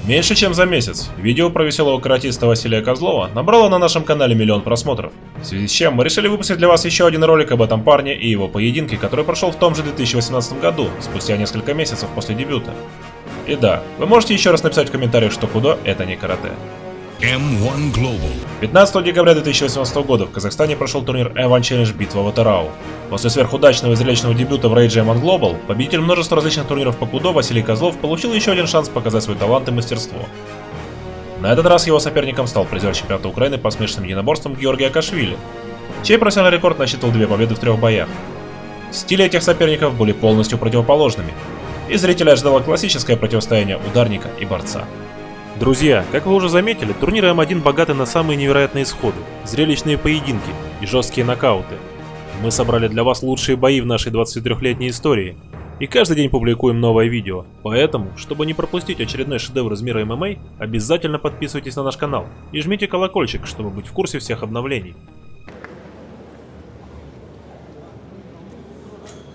Меньше чем за месяц видео про веселого каратиста Василия Козлова набрало на нашем канале 1 000 000 просмотров, в связи с чем мы решили выпустить для вас еще один ролик об этом парне и его поединке, который прошел в том же 2018 году, спустя несколько месяцев после дебюта. И да, вы можете еще раз написать в комментариях, что кудо это не карате. M1 Global. 15 декабря 2018 года в Казахстане прошел турнир M1 Challenge Битва в Атырау. После сверхудачного и зрелищного дебюта в Rage M1 Global, победитель множества различных турниров по кудо Василий Козлов получил еще один шанс показать свой талант и мастерство. На этот раз его соперником стал призер чемпионата Украины по смешанным единоборствам Георгий Акашвили, чей профессиональный рекорд насчитывал 2 победы в 3 боях. Стили этих соперников были полностью противоположными, и зрителя ожидало классическое противостояние ударника и борца. Друзья, как вы уже заметили, турнир М1 богаты на самые невероятные исходы, зрелищные поединки и жесткие нокауты. Мы собрали для вас лучшие бои в нашей 23-летней истории, и каждый день публикуем новое видео. Поэтому, чтобы не пропустить очередной шедевр из мира ММА, обязательно подписывайтесь на наш канал и жмите колокольчик, чтобы быть в курсе всех обновлений.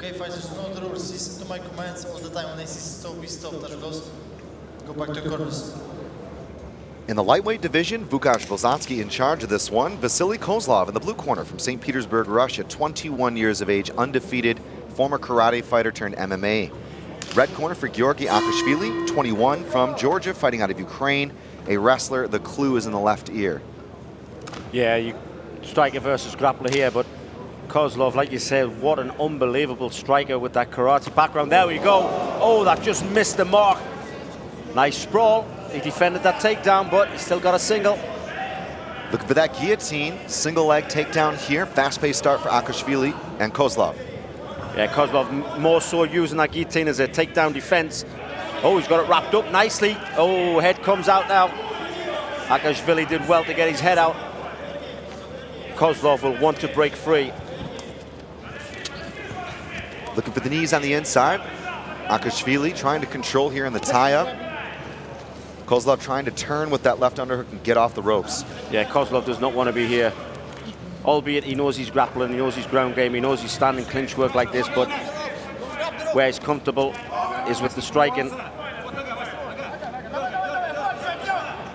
Okay, fighters, know the rules. Listen to my commands all the time. When I say stop, we stop. Touch goes. Go back to corners. In the lightweight division, Vukash Bolzansky in charge of this one. Vasily Kozlov in the blue corner from St. Petersburg, Russia, 21 years of age, undefeated, former karate fighter turned MMA. Red corner for Georgi Akashvili, 21, from Georgia, fighting out of Ukraine, a wrestler. The clue is in the left ear. Yeah, you striker versus grappler here, but Kozlov, like you said, what an unbelievable striker with that karate background. There we go. Oh, that just missed the mark. Nice sprawl. He defended that takedown, but he still got a single. Looking for that guillotine, single leg takedown here. Fast-paced start for Akashvili and Kozlov. Yeah, Kozlov more so using that guillotine as a takedown defense. Oh, he's got it wrapped up nicely. Oh, head comes out now. Akashvili did well to get his head out. Kozlov will want to break free. Looking for the knees on the inside. Akashvili trying to control here in the tie-up. Kozlov trying to turn with that left underhook and get off the ropes. Yeah, Kozlov does not want to be here. Albeit he knows he's grappling, he knows his ground game, he knows he's standing clinch work like this, but where he's comfortable is with the striking.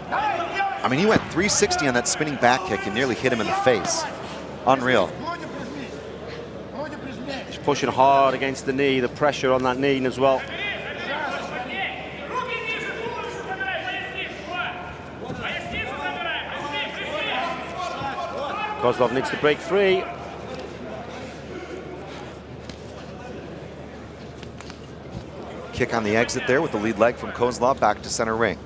I mean, he went 360 on that spinning back kick and nearly hit him in the face. Unreal. He's pushing hard against the knee, the pressure on that knee as well. Kozlov needs to break free. Kick on the exit there with the lead leg from Kozlov back to center ring.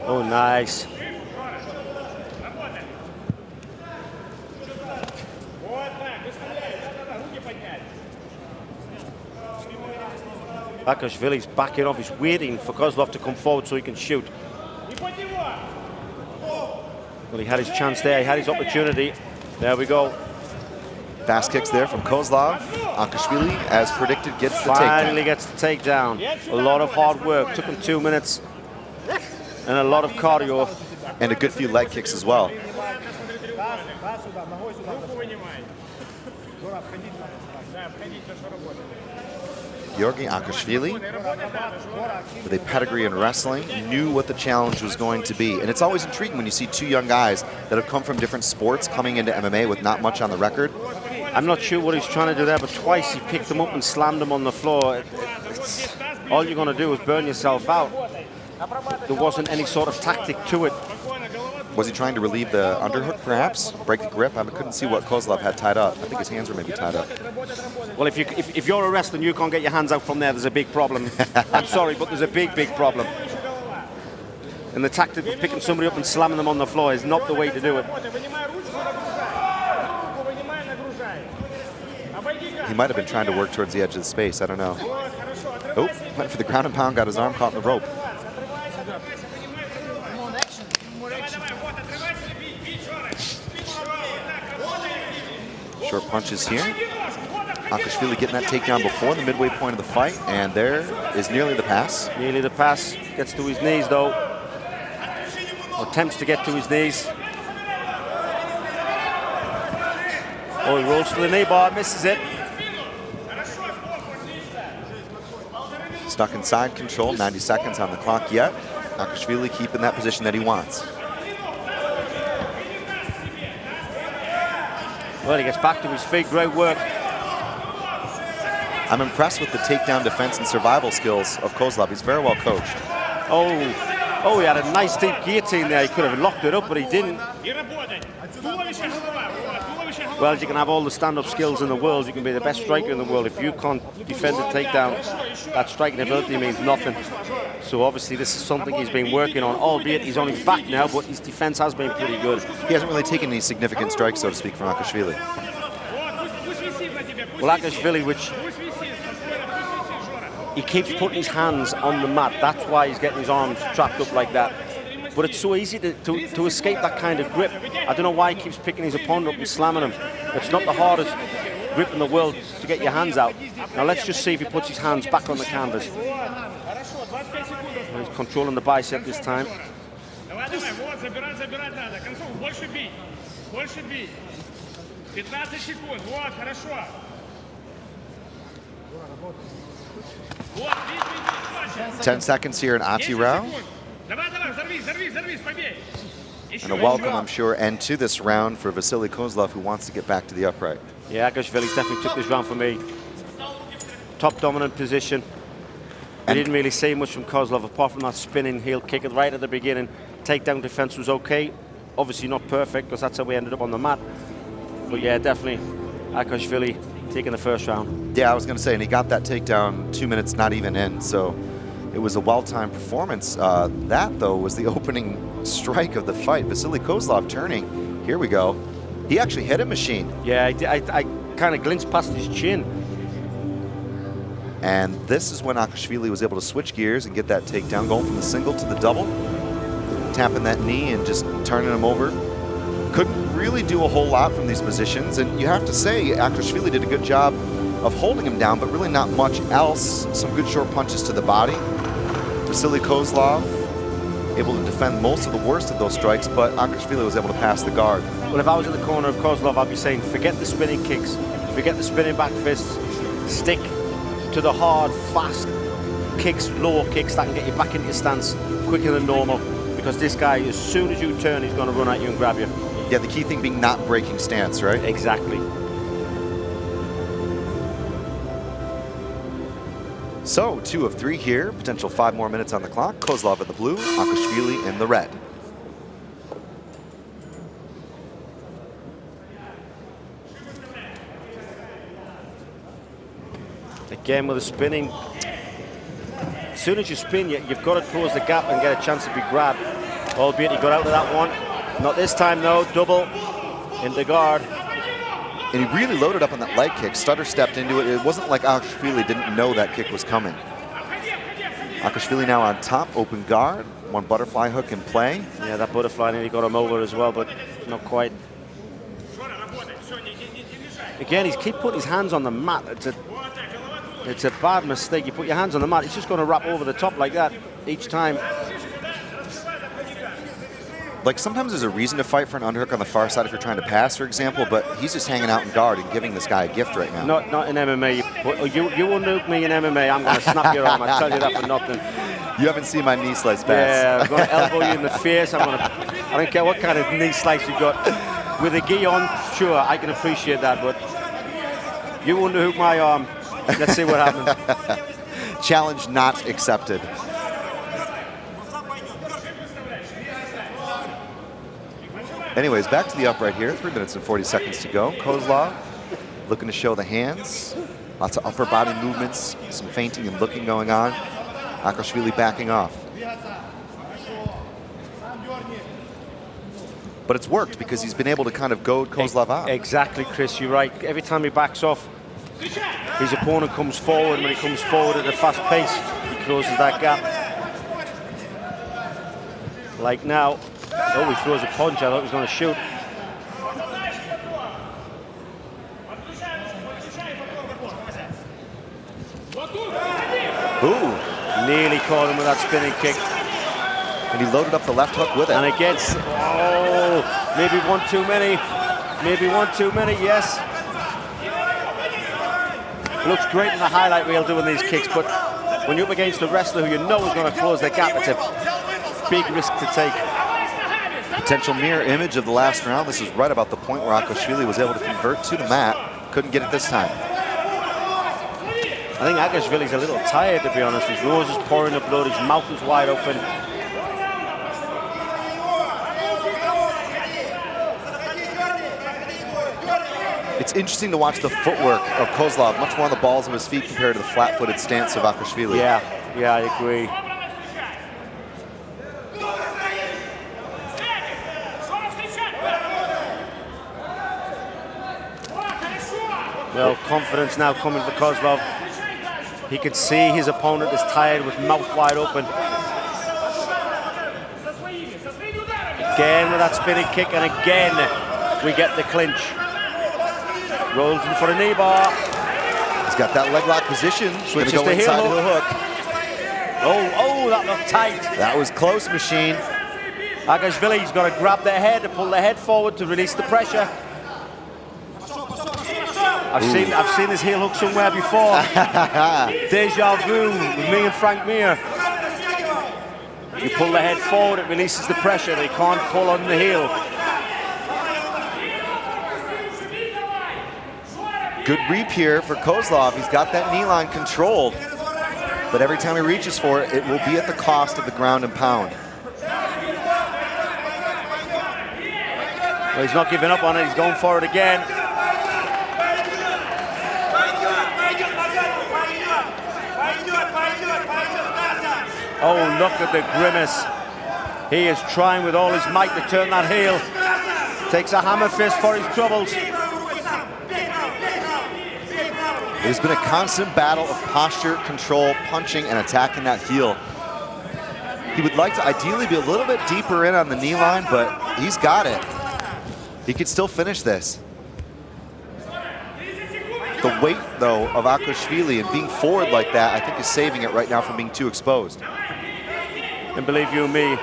Oh, nice. Akashvili's backing off, he's waiting for Kozlov to come forward so he can shoot. Well, he had his chance there, he had his opportunity. There we go. Fast kicks there from Kozlov. Akashvili, as predicted, gets the Finally takedown. gets the takedown. A lot of hard work, took him 2 minutes. And a lot of cardio. And a good few leg kicks as well. Georgi Akashvili, with a pedigree in wrestling, knew what the challenge was going to be. And it's always intriguing when you see two young guys that have come from different sports coming into MMA with not much on the record. I'm not sure what he's trying to do there, but twice he picked them up and slammed them on the floor. All you're going to do is burn yourself out. There wasn't any sort of tactic to it. Was he trying to relieve the underhook, perhaps? Break the grip? I couldn't see what Kozlov had tied up. I think his hands were maybe tied up. Well, if you're a wrestler and you can't get your hands out from there, there's a big problem. I'm sorry, but there's a big, big problem. And the tactic of picking somebody up and slamming them on the floor is not the way to do it. He might have been trying to work towards the edge of the space. I don't know. Oh, went for the ground and pound, got his arm caught in the rope. Short punches here. Akashvili getting that takedown before the midway point of the fight, and there is nearly the pass. Nearly the pass. Gets to his knees, though. Attempts to get to his knees. Oh, he rolls to the knee bar, misses it. stuck inside control, 90 seconds on the clock yet. Akashvili keeping that position that he wants. Well, he gets back to his feet. Great work. I'm impressed with the takedown defense and survival skills of Kozlov. He's very well coached. Oh, he had a nice deep guillotine there. He could have locked it up, but he didn't. Well, you can have all the stand-up skills in the world. You can be the best striker in the world. If you can't defend a takedown, that striking ability means nothing. So obviously this is something he's been working on, albeit he's on his back now, but his defense has been pretty good. He hasn't really taken any significant strikes, so to speak, from Akashvili. Well, Akashvili, which he keeps putting his hands on the mat. That's why he's getting his arms trapped up like that. But it's so easy to escape that kind of grip. I don't know why he keeps picking his opponent up and slamming him. It's not the hardest grip in the world to get your hands out. Now let's just see if he puts his hands back on the canvas. He's controlling the bicep this time. Ten 10 seconds here in Ati round. And a welcome, I'm sure, end to this round for Vasily Kozlov, who wants to get back to the upright. Yeah, Akashvili definitely took this round for me. Top dominant position. I didn't really see much from Kozlov apart from that spinning heel kick right at the beginning. Takedown defense was okay. Obviously not perfect because that's how we ended up on the mat. But yeah, definitely Akashvili taking the first round. Yeah, I was going to say, and he got that takedown 2 minutes not even in, so it was a well-timed performance. That, though, was the opening strike of the fight. Vasily Kozlov turning. Here we go. He actually hit a machine. Yeah, I kind of glimpsed past his chin. And this is when Akashvili was able to switch gears and get that takedown, going from the single to the double, tapping that knee and just turning him over. Couldn't really do a whole lot from these positions, and you have to say Akashvili did a good job of holding him down, but really not much else. Some good short punches to the body. Vasily Kozlov able to defend most of the worst of those strikes, but Akashvili was able to pass the guard. Well, if I was in the corner of Kozlov, I'd be saying, forget the spinning kicks, forget the spinning back fists, stick to the hard, fast kicks, lower kicks that can get you back into your stance quicker than normal, because this guy, as soon as you turn, he's going to run at you and grab you. Yeah, the key thing being not breaking stance, right? Exactly. So, 2 of 3 here, potential 5 more minutes on the clock. Kozlov in the blue, Akashvili in the red. Again with the spinning. As soon as you spin, you've got to close the gap and get a chance to be grabbed. Albeit he got out of that one. Not this time though, double in the guard. And he really loaded up on that leg kick. Stutter stepped into it. It wasn't like Akashvili didn't know that kick was coming. Akashvili now on top, open guard. One butterfly hook in play. Yeah, that butterfly nearly got him over as well, but not quite. Again, he's keep putting his hands on the mat. It's a bad mistake. You put your hands on the mat, it's just going to wrap over the top like that each time. Like, sometimes there's a reason to fight for an underhook on the far side if you're trying to pass, for example, but he's just hanging out in guard and giving this guy a gift right now. Not in MMA. You underhook me in MMA, I'm going to snap your arm. I tell you that for nothing. You haven't seen my knee slice pass. Yeah, I'm going to elbow you in the face. I don't care what kind of knee slice you got. With a gi on, sure, I can appreciate that, but you underhook my arm. Let's see what happens. Challenge not accepted. Anyways, back to the upright here. 3 minutes and 40 seconds to go. Kozlov looking to show the hands. Lots of upper body movements, some feinting and looking going on. Akashvili backing off. But it's worked because he's been able to kind of goad Kozlov out. Exactly, Chris, you're right. Every time he backs off, his opponent comes forward. When he comes forward at a fast pace, he closes that gap. Like now. Oh, he throws a punch. I thought he was going to shoot. Ooh. Nearly caught him with that spinning kick. And he loaded up the left hook with it. And against, oh, maybe one too many. Maybe one too many, yes. Looks great in the highlight reel doing these kicks, but when you're up against a wrestler who you know is going to close their gap, it's a big risk to take. Potential mirror image of the last round. This is right about the point where Akashvili was able to convert to the mat. Couldn't get it this time. I think Akashvili's a little tired, to be honest. His nose is pouring the blood, his mouth is wide open. It's interesting to watch the footwork of Kozlov, much more on the balls of his feet compared to the flat-footed stance of Akashvili. Yeah, I agree. Well, confidence now coming for Kozlov. He can see his opponent is tired with mouth wide open. Again with that spinning kick, and again we get the clinch. Rolls in for a knee bar. He's got that leg lock position. Switches Gonna go to heel inside the hook. hook. Oh, that looked tight. That was close, Machine. Akashvili's got to grab their head and pull their head forward to release the pressure. I've seen this heel hook somewhere before. Deja vu with me and Frank Mir. You pull the head forward, it releases the pressure. They can't pull on the heel. Good reap here for Kozlov. He's got that knee line controlled. But every time he reaches for it, it will be at the cost of the ground and pound. Well, he's not giving up on it. He's going for it again. Oh, look at the grimace. He is trying with all his might to turn that heel. Takes a hammer fist for his troubles. There's been a constant battle of posture, control, punching, and attacking that heel. He would like to ideally be a little bit deeper in on the knee line, but he's got it. He could still finish this. The weight, though, of Akashvili and being forward like that, I think is saving it right now from being too exposed. And believe you me,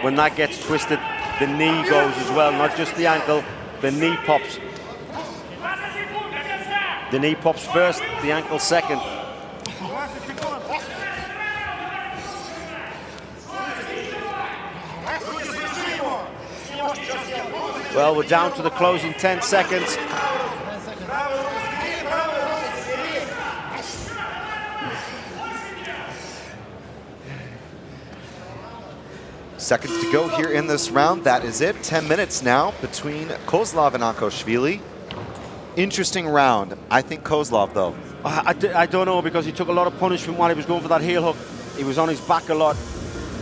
when that gets twisted, the knee goes as well, not just the ankle, the knee pops. The knee pops first, the ankle second. Well, we're down to the closing 10 seconds. Seconds to go here in this round. That is it. 10 minutes now between Kozlov and Akashvili. Interesting round. I think Kozlov, though. I don't know, because he took a lot of punishment while he was going for that heel hook. He was on his back a lot.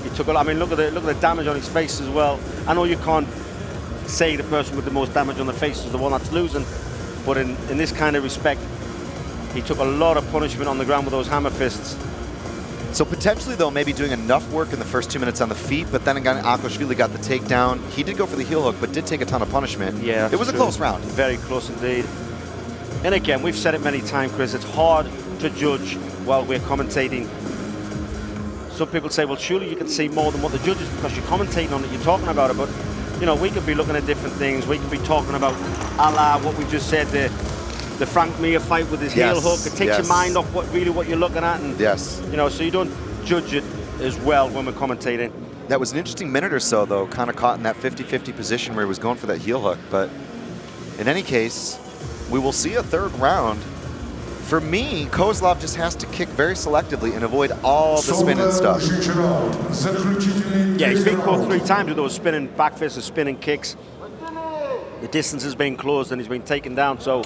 He took a lot. I mean, look at the damage on his face as well. I know you can't say the person with the most damage on the face is the one that's losing, but in this kind of respect, he took a lot of punishment on the ground with those hammer fists. So potentially, though, maybe doing enough work in the first 2 minutes on the feet, but then again, Akashvili got the takedown. He did go for the heel hook, but did take a ton of punishment. Yeah, it was a close round. Very close indeed. And again, we've said it many times, Chris, it's hard to judge while we're commentating. Some people say, well, surely you can see more than what the judges, because you're commentating on it, you're talking about it, but, you know, we could be looking at different things. We could be talking about, a la what we just said, the Frank Mir fight with his heel hook. It takes your mind off what you're looking at. And, you know, so you don't judge it as well when we're commentating. That was an interesting minute or so, though, kind of caught in that 50-50 position where he was going for that heel hook. But in any case, we will see a third round. For me, Kozlov just has to kick very selectively and avoid all the spin and stuff. Yeah, he's been caught 3 times with those spinning back fists and spinning kicks. The distance has been closed and he's been taken down, so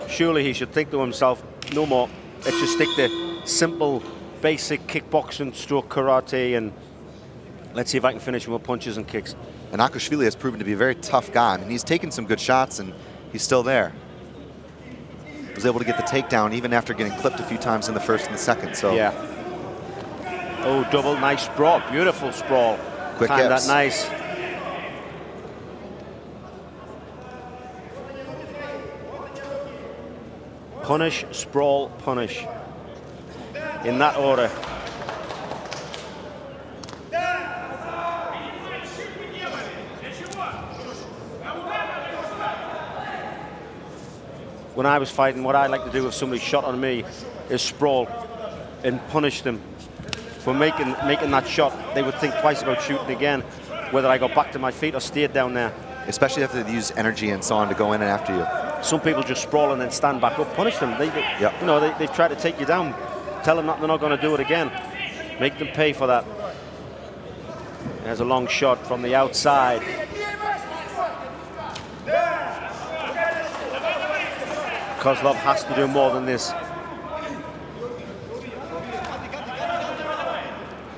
surely he should think to himself, no more. Let's just stick to simple, basic kickboxing, stroke karate, and let's see if I can finish him with punches and kicks. And Akashvili has proven to be a very tough guy. I mean, he's taken some good shots and he's still there. Was able to get the takedown even after getting clipped a few times in the first and the second. So yeah. Oh, double, nice sprawl, beautiful sprawl. Quick Timed hips. that nice. Punish, sprawl, punish. In that order. When I was fighting, what I like to do if somebody shot on me is sprawl. and punished him for making that shot, they would think twice about shooting again, whether I got back to my feet or stayed down there. Especially after they use energy and so on to go in and after you. Some people just sprawl and then stand back up. Punish them. Yep. You know, they've tried to take you down. Tell them that they're not going to do it again. Make them pay for that. There's a long shot from the outside. Kozlov has to do more than this.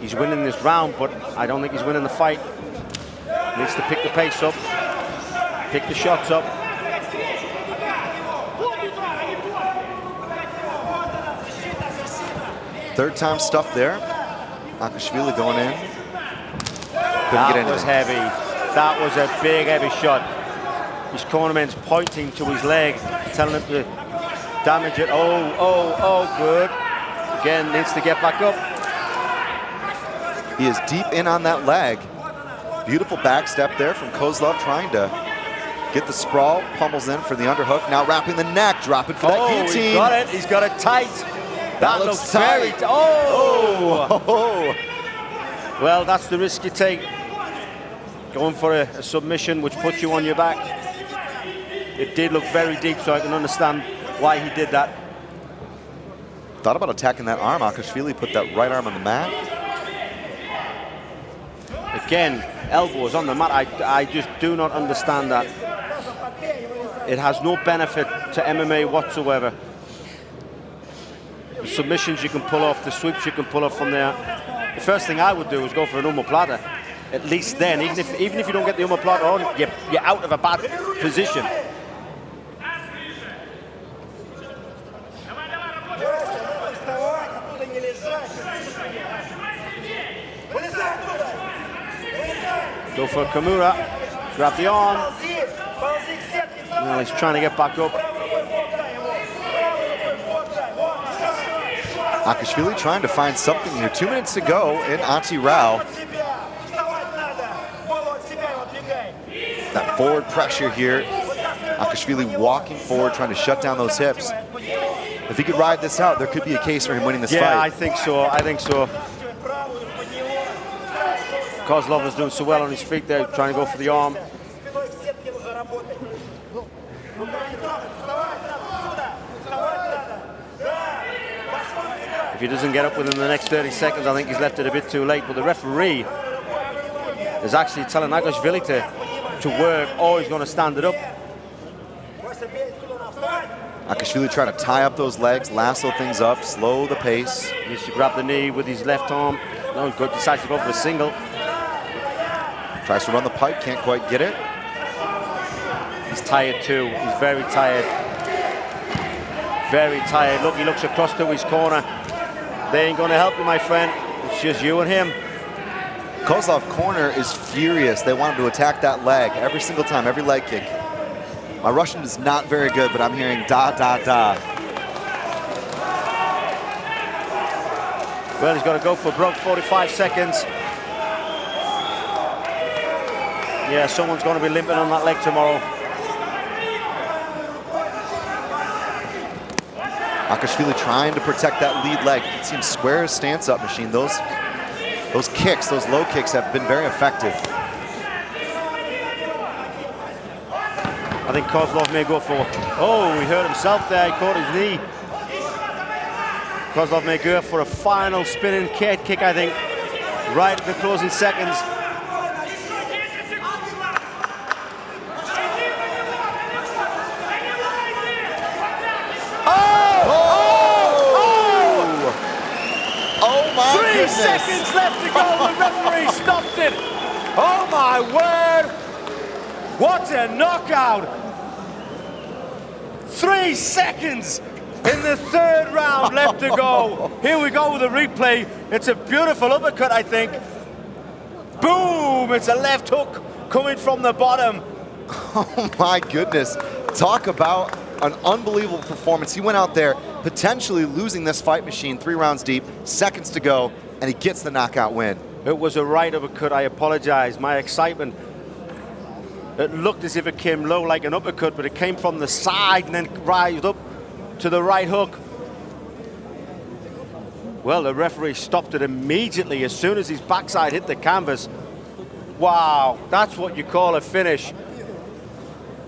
He's winning this round, but I don't think he's winning the fight. Needs to pick the pace up, pick the shots up. Third time stuff there. Akashvili going in. That was heavy. That was a big, heavy shot. His cornerman's pointing to his leg, telling him to damage it. Oh, good. Again, needs to get back up. He is deep in on that leg. Beautiful back step there from Kozlov, trying to get the sprawl. Pummels in for the underhook. Now wrapping the neck, dropping for that guillotine. He's got it. He's got it tight. That looks tight. Very Well, that's the risk you take. Going for a submission which puts you on your back. It did look very deep, so I can understand why he did that. Thought about attacking that arm. Akashvili put that right arm on the mat. Again, elbows on the mat. I just do not understand that. It has no benefit to MMA whatsoever. The submissions you can pull off, the sweeps you can pull off from there. The first thing I would do is go for an omoplata. At least then, even if you don't get the omoplata on, you're out of a bad position. Go for Kimura, grab the arm. Well, he's trying to get back up. Akashvili trying to find something here. 2 minutes to go in Ati Rao. That forward pressure here. Akashvili walking forward, trying to shut down those hips. If he could ride this out, there could be a case for him winning this fight. Yeah, I think so. I think so. Kozlov is doing so well on his feet there, trying to go for the arm. If he doesn't get up within the next 30 seconds, I think he's left it a bit too late. But the referee is actually telling Akashvili to work, or he's going to stand it up. Akashvili trying to tie up those legs, lasso things up, slow the pace. Needs to grab the knee with his left arm. No, he decides to go for a single. Tries to run the pipe, can't quite get it. He's tired too. He's very tired. Very tired. Look, he looks across to his corner. They ain't going to help you, my friend. It's just you and him. Kozlov corner is furious. They want him to attack that leg every single time, every leg kick. My Russian is not very good, but I'm hearing da, da, da. Well, he's got to go for broke, 45 seconds. Yeah, someone's going to be limping on that leg tomorrow. Akashvili trying to protect that lead leg. You can see him square his stance up machine. Those kicks, those low kicks have been very effective. I think Kozlov may go for, oh, he hurt himself there, he caught his knee. Kozlov may go for a final spinning kick, I think, right at the closing seconds. Oh my 3 goodness. seconds left to go, the referee stopped it. Oh my word, what a knockout. 3 seconds in the third round left to go. Here we go with the replay. It's a beautiful uppercut, I think. Boom, it's a left hook coming from the bottom. Oh my goodness. Talk about an unbelievable performance. He went out there potentially losing this fight machine 3 rounds deep, seconds to go, and he gets the knockout win. It was a right uppercut, I apologize. My excitement, it looked as if it came low like an uppercut, but it came from the side and then rised up to the right hook. Well, the referee stopped it immediately as soon as his backside hit the canvas. Wow, that's what you call a finish.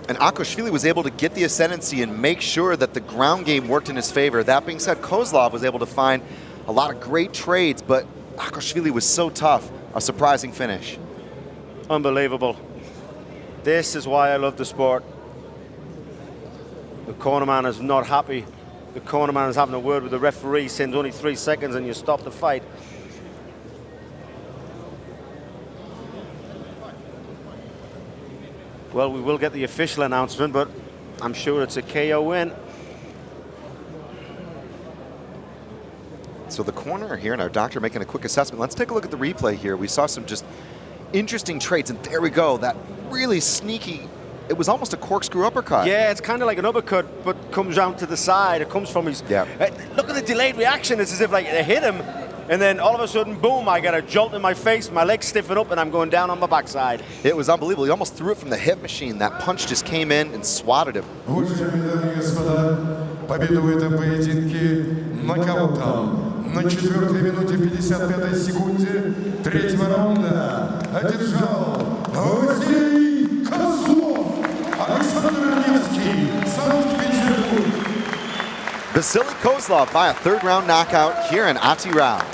And Akashvili was able to get the ascendancy and make sure that the ground game worked in his favor. That being said, Kozlov was able to find a lot of great trades, but Akashvili was so tough. A surprising finish. Unbelievable. This is why I love the sport. The cornerman is not happy. The cornerman is having a word with the referee, saying only 3 seconds and you stop the fight. Well, we will get the official announcement, but I'm sure it's a KO win. So the corner here and our doctor making a quick assessment. Let's take a look at the replay here. We saw some just interesting trades, and there we go. That really sneaky, it was almost a corkscrew uppercut. Yeah, it's kind of like an uppercut, but comes round to the side. It comes from his... Yeah. Look at the delayed reaction. It's as if like it hit him, and then all of a sudden, boom, I got a jolt in my face, my legs stiffen up, and I'm going down on my backside. It was unbelievable. He almost threw it from the hip machine. That punch just came in and swatted him. Уважаемые дамы и господа, победу в этом поединке нокаутом на 4-й минуте 55-й секунде 3-го раунда одержал Василий Козлов, Александр Невский, Санкт-Петербург. Vasily Kozlov by a third round knockout here in Atirau.